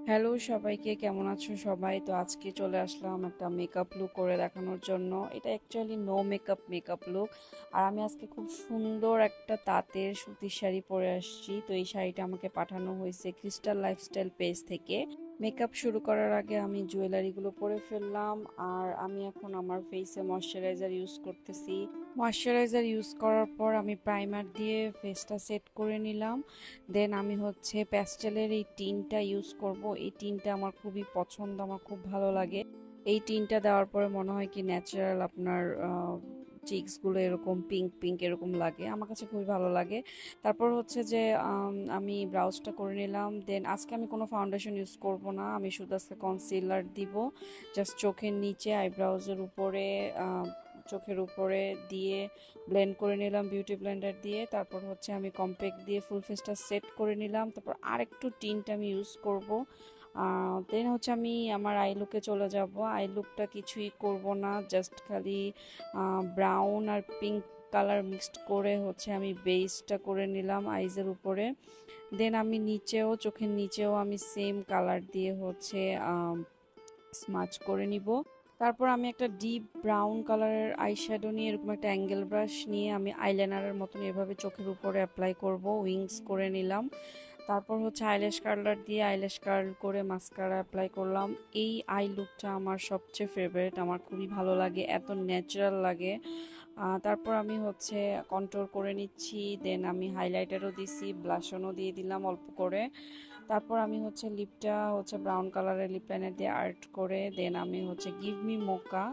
Hello সবাইকে, কেমন আছো সবাই? তো আজকে চলে আসলাম একটা মেকআপ লুক করে দেখানোর জন্য। এটা actually no makeup makeup look. আর আমি আজকে খুব সুন্দর একটা তাঁতের সুতির শাড়ি পরে আসছি। তো এই শাড়িটা আমাকে পাঠানো হয়েছে ক্রিস্টাল লাইফস্টাইল পেজ থেকে। মেকআপ শুরু করার আগে আমি জুয়েলারিগুলো পরে ফেললাম। আর আমি এখন আমার ফেসে ময়শ্চারাইজার ইউজ করতেছি। ময়শ্চারাইজার ইউজ করার পর আমি প্রাইমার দিয়ে ফেসটা সেট করে নিলাম। দেন আমি হচ্ছে প্যাস্টেলের এই টিনটা ইউজ করব। এই টিনটা আমার খুবই পছন্দ, আমার খুব ভালো লাগে। এই টিনটা দেওয়ার পরে মনে হয় কি ন্যাচারাল আপনার চিক্সগুলো এরকম পিঙ্ক পিঙ্ক এরকম লাগে, আমার কাছে খুবই ভালো লাগে। তারপর হচ্ছে যে আমি ব্রাউজটা করে নিলাম। দেন আজকে আমি কোনো ফাউন্ডেশন ইউজ করব না, আমি শুধু আজকে কনসিলার দিব। জাস্ট চোখের নিচে আইব্রাউজের উপরে চোখের উপরে দিয়ে ব্লেন্ড করে নিলাম বিউটি ব্লেন্ডার দিয়ে। তারপর হচ্ছে আমি কম্প্যাক্ট দিয়ে ফুল ফেসটা সেট করে নিলাম। তারপর আরেকটু টিন্ট আমি ইউজ করব। দেন হচ্ছে আমি আমার আই লুকে চলে যাব। আই লুকটা কিছুই করব না, জাস্ট খালি ব্রাউন আর পিঙ্ক কালার মিক্সড করে হচ্ছে আমি বেসটা করে নিলাম আইজের উপরে। দেন আমি নিচেও চোখের নিচেও আমি সেম কালার দিয়ে হচ্ছে স্মাচ করে নিব। তারপর আমি একটা ডিপ ব্রাউন কালারের আইশ্যাডো নিয়ে এরকম একটা অ্যাঙ্গেল ব্রাশ নিয়ে আমি আইলাইনারের মতন এভাবে চোখের উপরে অ্যাপ্লাই করব, উইংস করে নিলাম। তারপর হচ্ছে আইল্যাশ কার্লার দিয়ে আইল্যাশ কার্ল করে মাস্কারা অ্যাপ্লাই করলাম। এই আই লুকটা আমার সবচেয়ে ফেভারিট, আমার খুবই ভালো লাগে, এত ন্যাচারাল লাগে। তারপর আমি হচ্ছে কন্ট্রোল করে নিচ্ছি। দেন আমি হাইলাইটারও দিছি, ব্লাশনও দিয়ে দিলাম অল্প করে। তারপর আমি হচ্ছে লিপটা হচ্ছে ব্রাউন কালারের লিপ লাইনার দিয়ে আর্ট করে দেন আমি হচ্ছে গিভ মি মোকা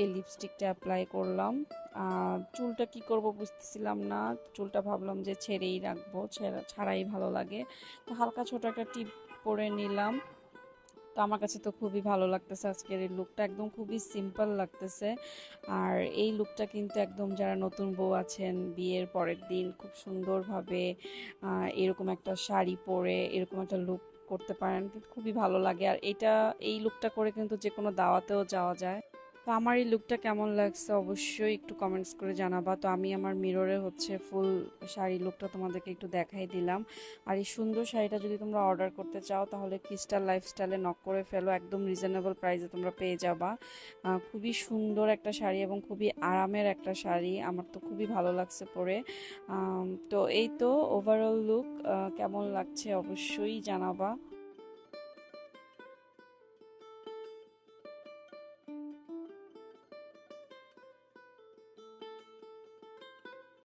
এই লিপস্টিকটা অ্যাপ্লাই করলাম। চুলটা কি করব বুঝতেছিলাম না, চুলটা ভাবলাম যে ছেড়েই রাখবো, ছাড়াই ভালো লাগে। তো হালকা ছোট একটা টিপ পরে নিলাম। তো আমার কাছে তো খুবই ভালো লাগতেছে আজকের এই লুকটা, একদম খুবই সিম্পল লাগতেছে। আর এই লুকটা কিন্তু একদম যারা নতুন বউ আছেন বিয়ের পরের দিন খুব সুন্দরভাবে এরকম একটা শাড়ি পরে এরকম একটা লুক করতে পারেন, কিন্তু খুবই ভালো লাগে। আর এই লুকটা করে কিন্তু যে কোনো দাওয়াতেও যাওয়া যায়। তো আমার এই লুকটা কেমন লাগছে অবশ্যই একটু কমেন্টস করে জানাবা। তো আমি আমার মিররে হচ্ছে ফুল শাড়ি লুকটা তোমাদেরকে একটু দেখাই দিলাম। আর এই সুন্দর শাড়িটা যদি তোমরা অর্ডার করতে চাও তাহলে ক্রিস্টাল লাইফস্টাইলে নক করে ফেলো, একদম রিজনেবল প্রাইসে তোমরা পেয়ে যাবা। খুবই সুন্দর একটা শাড়ি এবং খুবই আরামের একটা শাড়ি, আমার তো খুবই ভালো লাগছে পরে। তো এই তো ওভারঅল লুক কেমন লাগছে অবশ্যই জানাবা।